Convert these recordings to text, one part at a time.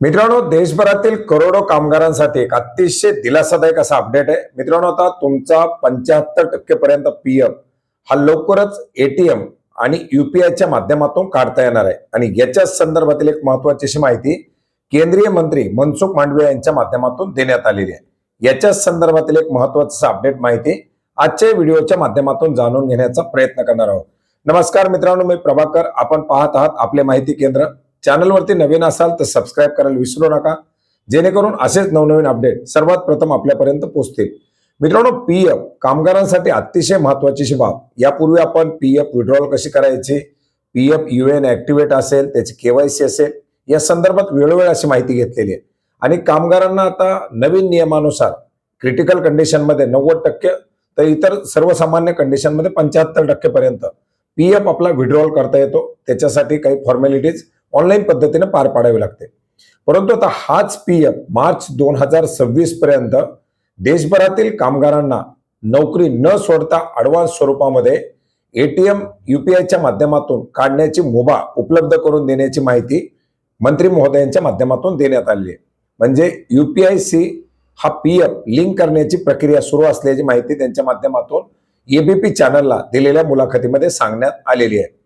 मित्रांनो, देशभरातील करोडो कामगारांसाठी एक अतिशय दिलासादायक असा अपडेट आहे. मित्रांनो, आता तुमचा 75% पर्यंत पीएफ हा लवकरच एटीएम आणि यूपीआयच्या माध्यमातून काढता येणार आहे. आणि याच्या संदर्भातील एक महत्त्वाची अशी माहिती केंद्रीय मंत्री मनसुख मांडविया यांच्या माध्यमातून देण्यात आलेली आहे. याच्या संदर्भातील एक महत्त्वाचा अपडेट माहिती आजच्या व्हिडिओच्या माध्यमातून जाणून घेण्याचा प्रयत्न करणार आहोत. नमस्कार मित्रांनो, मी प्रभाकर. आपण पाहत आहात आपले माहिती केंद्र. चॅनलवरती नवीन असाल तर सबस्क्राईब करायला विसरू नका, जेणेकरून असेच नवनवीन अपडेट सर्वात प्रथम आपल्यापर्यंत पोहोचतील. मित्रांनो, पीएफ कामगारांसाठी अतिशय महत्त्वाची अशी बाब. यापूर्वी आपण पीएफ विड्रॉल कशी करायची, पीएफ यूएन ऍक्टिव्हेट असेल, त्याची केवायसी असेल, या संदर्भात वेळोवेळी अशी माहिती घेतलेली आहे. आणि कामगारांना आता नवीन नियमानुसार क्रिटिकल कंडिशनमध्ये 90%, तर इतर सर्वसामान्य कंडिशनमध्ये 75% पर्यंत पीएफ आपला विड्रॉल करता येतो. त्याच्यासाठी काही फॉर्मॅलिटीज ऑनलाईन पद्धतीने पार पाडावी लागते. परंतु आता हाच पीएफ मार्च 2026 पर्यंत देशभरातील कामगारांना नोकरी न सोडता ॲडव्हान्स स्वरूपामध्ये एटीएम यूपीआयच्या माध्यमातून काढण्याची मुभा उपलब्ध करून देण्याची माहिती मंत्री महोदयांच्या माध्यमातून देण्यात आली आहे. म्हणजे यूपीआयसी हा पीएफ लिंक करण्याची प्रक्रिया सुरू असल्याची माहिती त्यांच्या माध्यमातून एबीपी चॅनलला दिलेल्या मुलाखतीमध्ये सांगण्यात आलेली आहे.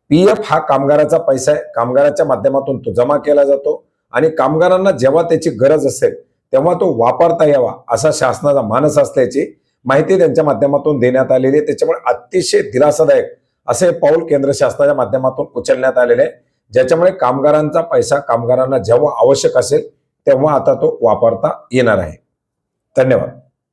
पीएफ हा कामगाराचा पैसा आहे. कामगाराच्या माध्यमातून तो जमा केला जातो आणि कामगारांना जेव्हा त्याची गरज असेल तेव्हा तो वापरता यावा असा शासनाचा मानस असल्याची माहिती त्यांच्या माध्यमातून देण्यात आलेली आहे. त्याच्यामुळे अतिशय दिलासादायक असे पाऊल केंद्र शासनाच्या माध्यमातून उचलण्यात आलेले आहे, ज्याच्यामुळे कामगारांचा पैसा कामगारांना जेव्हा आवश्यक असेल तेव्हा आता तो वापरता येणार आहे. धन्यवाद.